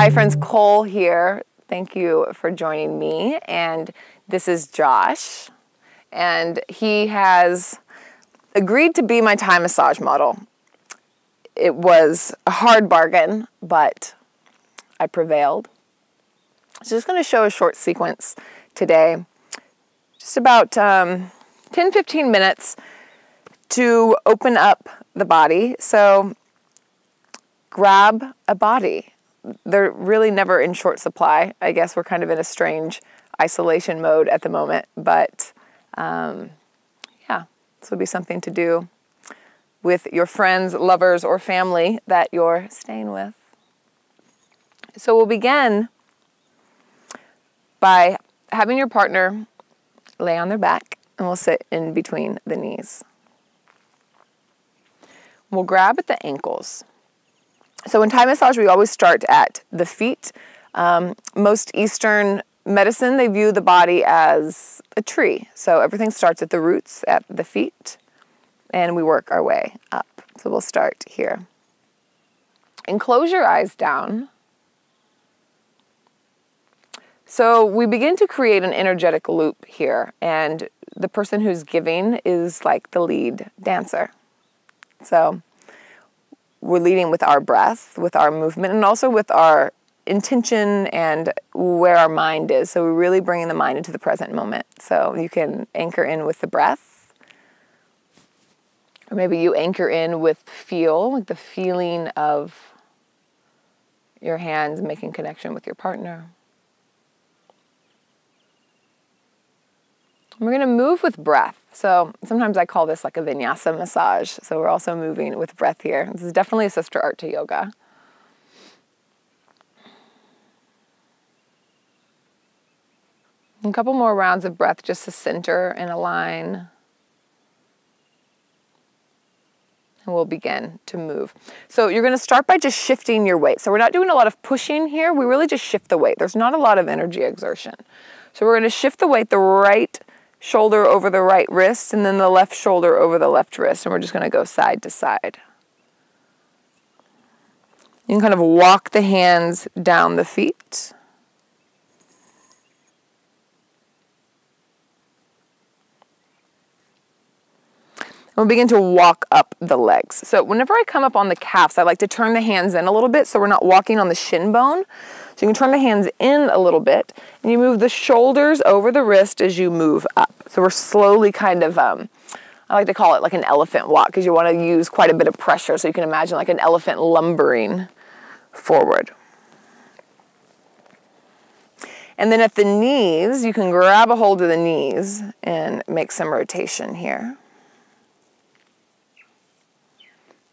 Hi friends, Cole here. Thank you for joining me. And this is Josh. And he has agreed to be my Thai massage model. It was a hard bargain, but I prevailed. So just going to show a short sequence today. Just about 10-15 minutes to open up the body. So grab a body. They're really never in short supply. I guess we're kind of in a strange isolation mode at the moment, but yeah, this would be something to do with your friends, lovers, or family that you're staying with. So we'll begin by having your partner lay on their back, and we'll sit in between the knees. We'll grab at the ankles. So in Thai massage, we always start at the feet. Most Eastern medicine, they view the body as a tree. So everything starts at the roots, at the feet, and we work our way up. So we'll start here. And close your eyes down. So we begin to create an energetic loop here, and the person who's giving is like the lead dancer. So we're leading with our breath, with our movement, and also with our intention and where our mind is. So we're really bringing the mind into the present moment. So you can anchor in with the breath, or maybe you anchor in with feel, like the feeling of your hands making connection with your partner. We're going to move with breath. So sometimes I call this like a vinyasa massage. So we're also moving with breath here. This is definitely a sister art to yoga. And a couple more rounds of breath just to center and align. And we'll begin to move. So you're going to start by just shifting your weight. So we're not doing a lot of pushing here. We really just shift the weight. There's not a lot of energy exertion. So we're going to shift the weight, the right shoulder over the right wrist, and then the left shoulder over the left wrist, and we're just going to go side to side. You can kind of walk the hands down the feet. We'll begin to walk up the legs. So whenever I come up on the calves, I like to turn the hands in a little bit so we're not walking on the shin bone. So you can turn the hands in a little bit, and you move the shoulders over the wrist as you move up. So we're slowly kind of, I like to call it like an elephant walk, because you want to use quite a bit of pressure. So you can imagine like an elephant lumbering forward. And then at the knees, you can grab a hold of the knees and make some rotation here.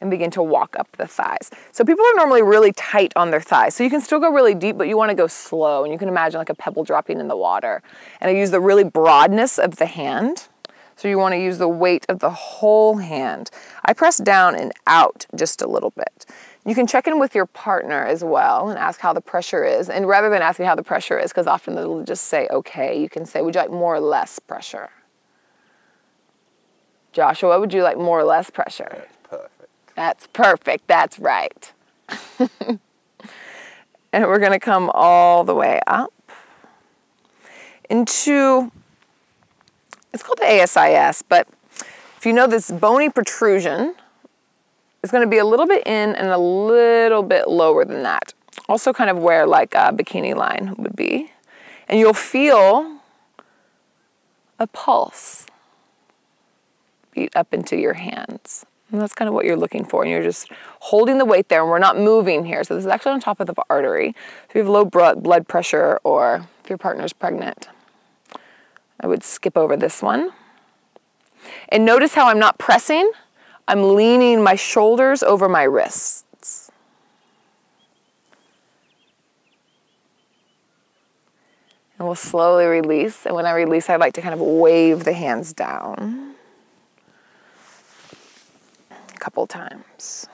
And begin to walk up the thighs. So people are normally really tight on their thighs. So you can still go really deep, but you want to go slow. And you can imagine like a pebble dropping in the water. And I use the really broadness of the hand. So you want to use the weight of the whole hand. I press down and out just a little bit. You can check in with your partner as well and ask how the pressure is. And rather than asking how the pressure is, because often they'll just say, okay, you can say, would you like more or less pressure? Joshua, would you like more or less pressure? Perfect. That's perfect. That's right. And we're going to come all the way up into, it's called the ASIS, but if you know this bony protrusion, it's going to be a little bit in and a little bit lower than that. Also kind of where like a bikini line would be. And you'll feel a pulse beat up into your hands. And that's kind of what you're looking for. And you're just holding the weight there, and we're not moving here. So this is actually on top of the artery. If you have low blood pressure, or if your partner's pregnant, I would skip over this one. And notice how I'm not pressing. I'm leaning my shoulders over my wrists. And we'll slowly release. And when I release, I like to kind of wave the hands down. Couple times.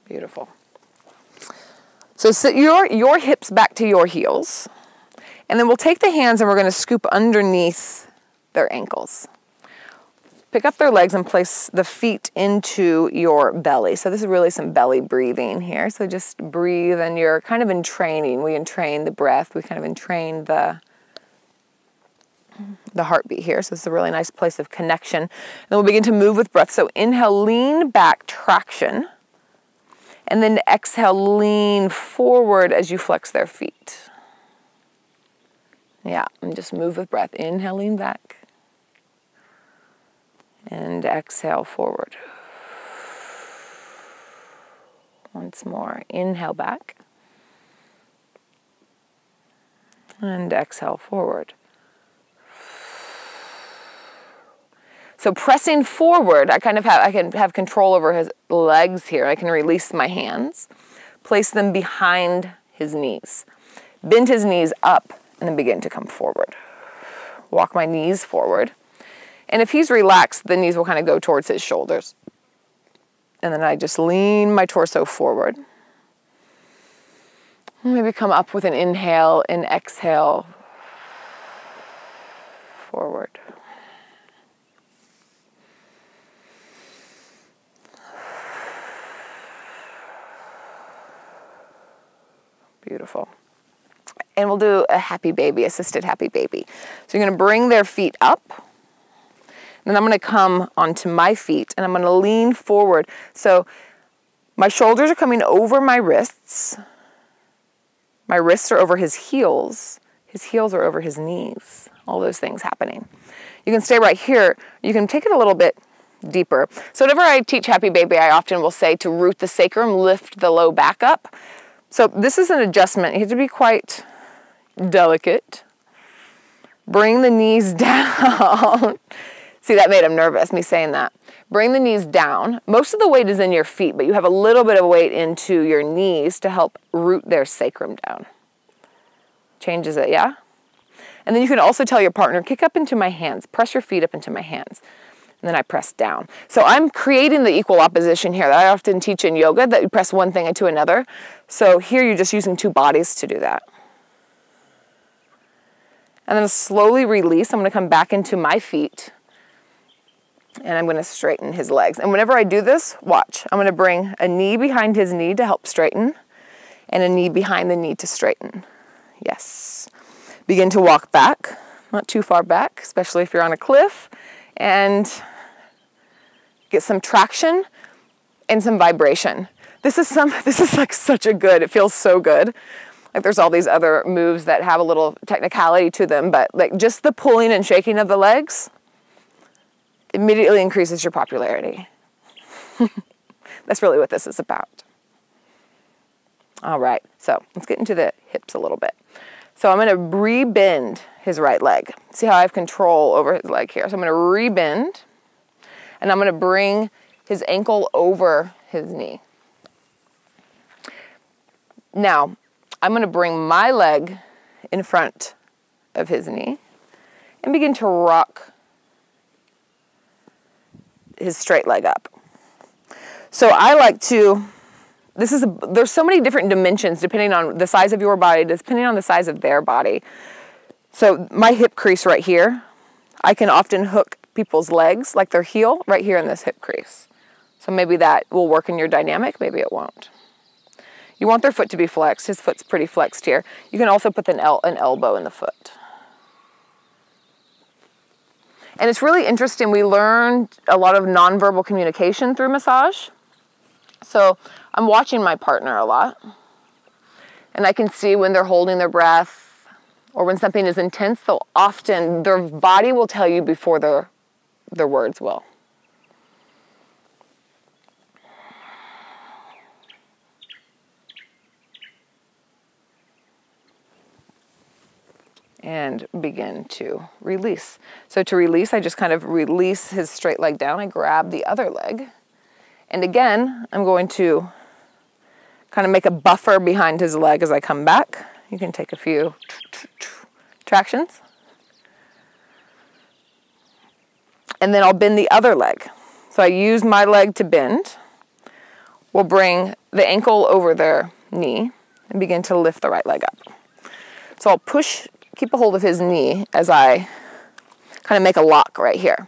Beautiful. So sit your hips back to your heels, and then we'll take the hands and we're going to scoop underneath their ankles. pick up their legs and place the feet into your belly. So this is really some belly breathing here. So just breathe, and you're kind of in training. We entrain the breath. We kind of entrain the heartbeat here. So it's a really nice place of connection. And then we'll begin to move with breath. So inhale, lean back, traction. And then exhale, lean forward as you flex their feet. Yeah, and just move with breath. Inhale, lean back. And exhale, forward. Once more. Inhale back. And exhale, forward. So pressing forward, I can have control over his legs here. I can release my hands, place them behind his knees, bend his knees up, and then begin to come forward. Walk my knees forward. And if he's relaxed, the knees will kind of go towards his shoulders. And then I just lean my torso forward. Maybe come up with an inhale and exhale forward. Beautiful. And we'll do a happy baby, assisted happy baby. So you're going to bring their feet up. Then I'm going to come onto my feet and I'm going to lean forward. So my shoulders are coming over my wrists. My wrists are over his heels. His heels are over his knees. All those things happening. You can stay right here. You can take it a little bit deeper. So whenever I teach happy baby, I often will say to root the sacrum, lift the low back up. So this is an adjustment. You have to be quite delicate. Bring the knees down. See, that made him nervous, me saying that. Bring the knees down. Most of the weight is in your feet, but you have a little bit of weight into your knees to help root their sacrum down. Changes it, yeah? And then you can also tell your partner, kick up into my hands. Press your feet up into my hands. And then I press down. So I'm creating the equal opposition here that I often teach in yoga, that you press one thing into another. So here you're just using two bodies to do that. And then slowly release. I'm going to come back into my feet. And I'm going to straighten his legs. And whenever I do this, watch. I'm going to bring a knee behind his knee to help straighten. And a knee behind the knee to straighten. Yes. Begin to walk back. Not too far back, especially if you're on a cliff. And get some traction and some vibration. This is like such a good, it feels so good. Like there's all these other moves that have a little technicality to them, but like just the pulling and shaking of the legs immediately increases your popularity. That's really what this is about. All right, so let's get into the hips a little bit. So I'm going to rebend his right leg. See how I have control over his leg here. So I'm going to rebend, and I'm going to bring his ankle over his knee. Now, I'm going to bring my leg in front of his knee and begin to rock his straight leg up. So I like to, there's so many different dimensions depending on the size of your body, depending on the size of their body. So my hip crease right here, I can often hook people's legs, like their heel, right here in this hip crease. So maybe that will work in your dynamic, maybe it won't. You want their foot to be flexed. His foot's pretty flexed here. You can also put an elbow in the foot. And it's really interesting. We learned a lot of nonverbal communication through massage. So I'm watching my partner a lot. And I can see when they're holding their breath or when something is intense, their body will tell you before their words will. And begin to release. So to release, I just kind of release his straight leg down. I grab the other leg. And again, I'm going to kind of make a buffer behind his leg as I come back. You can take a few tractions. And then I'll bend the other leg. So I use my leg to bend. We'll bring the ankle over their knee and begin to lift the right leg up. So I'll keep a hold of his knee as I kind of make a lock right here.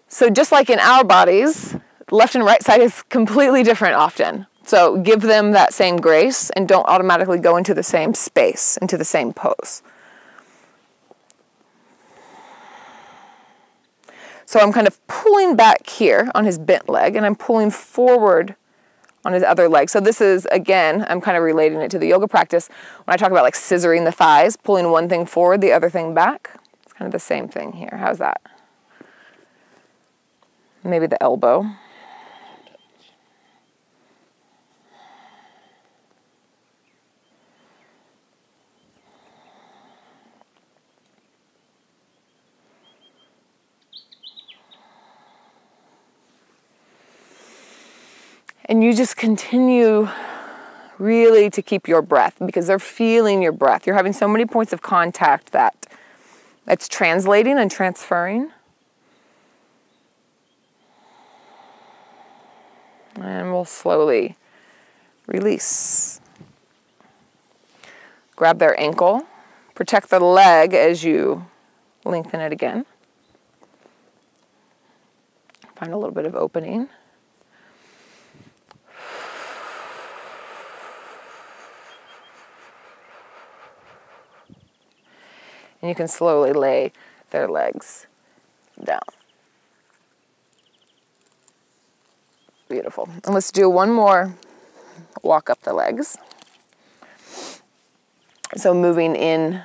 So just like in our bodies, left and right side is completely different often. So give them that same grace and don't automatically go into the same space, into the same pose. So I'm kind of pulling back here on his bent leg, and I'm pulling forward on his other leg. So this is, again, I'm kind of relating it to the yoga practice. When I talk about like scissoring the thighs, pulling one thing forward, the other thing back, it's kind of the same thing here. How's that? Maybe the elbow. And you just continue really to keep your breath, because they're feeling your breath. You're having so many points of contact that's translating and transferring. And we'll slowly release. Grab their ankle. Protect the leg as you lengthen it again. Find a little bit of opening. And you can slowly lay their legs down. Beautiful. And let's do one more walk up the legs. So moving in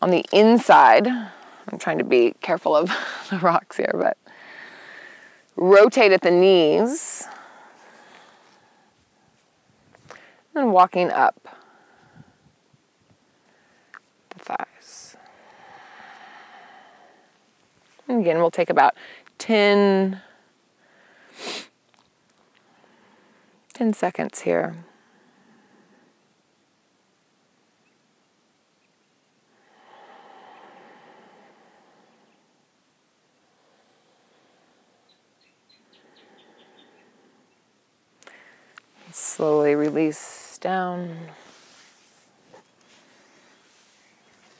on the inside, I'm trying to be careful of the rocks here, but rotate at the knees. And walking up the thighs. And again, we'll take about 10 seconds here. Slowly release down.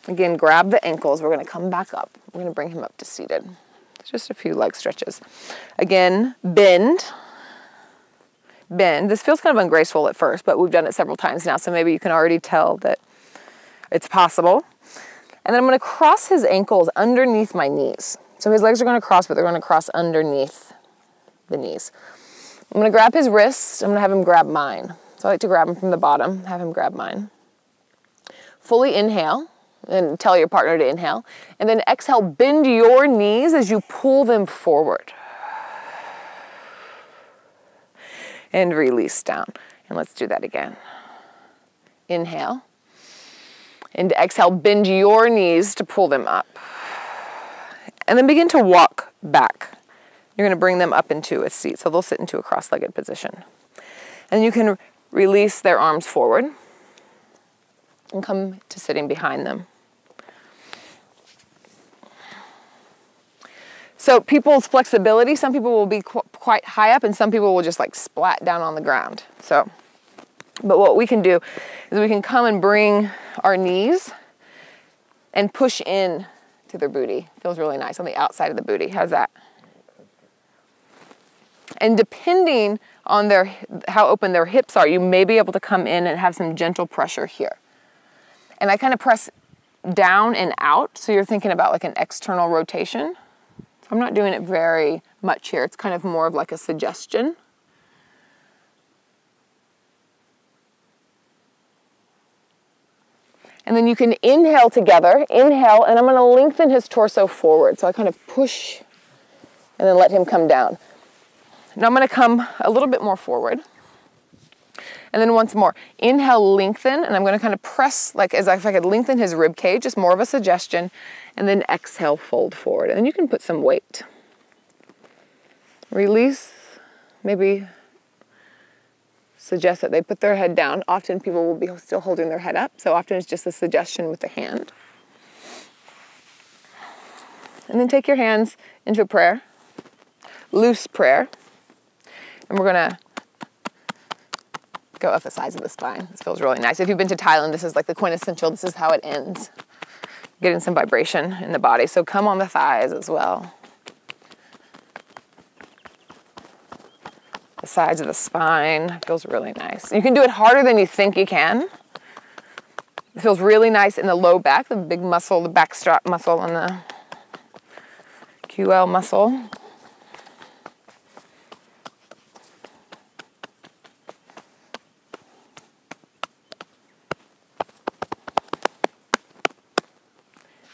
Again, grab the ankles. We're going to come back up. We're going to bring him up to seated. Just a few leg stretches. Again, bend. Bend. This feels kind of ungraceful at first, but we've done it several times now, so maybe you can already tell that it's possible. And then I'm going to cross his ankles underneath my knees. So his legs are going to cross, but they're going to cross underneath the knees. I'm going to grab his wrists. I'm going to have him grab mine. So I like to grab him from the bottom, have him grab mine. Fully inhale, and tell your partner to inhale. And then exhale, bend your knees as you pull them forward. And release down. And let's do that again. Inhale. And exhale, bend your knees to pull them up. And then begin to walk back. You're going to bring them up into a seat, so they'll sit into a cross-legged position. And you can release their arms forward and come to sitting behind them. So people's flexibility, some people will be quite high up and some people will just like splat down on the ground. So, but what we can do is we can come and bring our knees and push in to their booty. Feels really nice on the outside of the booty. How's that? And depending on how open their hips are, you may be able to come in and have some gentle pressure here. And I kind of press down and out, so you're thinking about like an external rotation. So I'm not doing it very much here. It's kind of more of like a suggestion. And then you can inhale together. Inhale, and I'm going to lengthen his torso forward. So I kind of push and then let him come down. Now I'm going to come a little bit more forward. And then once more, inhale, lengthen, and I'm going to kind of press like as if I could lengthen his rib cage, just more of a suggestion. And then exhale, fold forward. And then you can put some weight. Release, maybe suggest that they put their head down. Often people will be still holding their head up, so often it's just a suggestion with the hand. And then take your hands into a prayer, loose prayer. And we're going to go up the sides of the spine. This feels really nice. If you've been to Thailand, this is like the quintessential, this is how it ends. getting some vibration in the body. So come on the thighs as well. The sides of the spine, feels really nice. You can do it harder than you think you can. It feels really nice in the low back, the big muscle, the back strap muscle, and the QL muscle.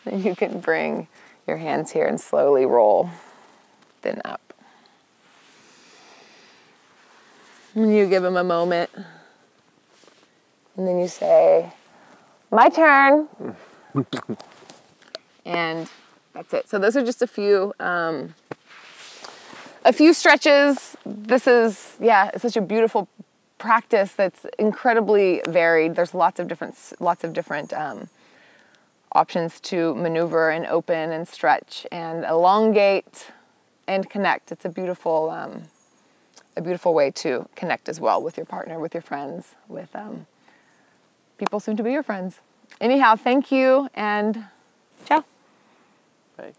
Then you can bring your hands here and slowly roll, then up. And you give them a moment. And then you say, my turn. And that's it. So those are just a few stretches. This is, yeah, it's such a beautiful practice that's incredibly varied. There's lots of different options to maneuver and open and stretch and elongate and connect. It's a beautiful way to connect as well with your partner, with your friends, with people soon to be your friends. Anyhow, thank you and ciao. Bye.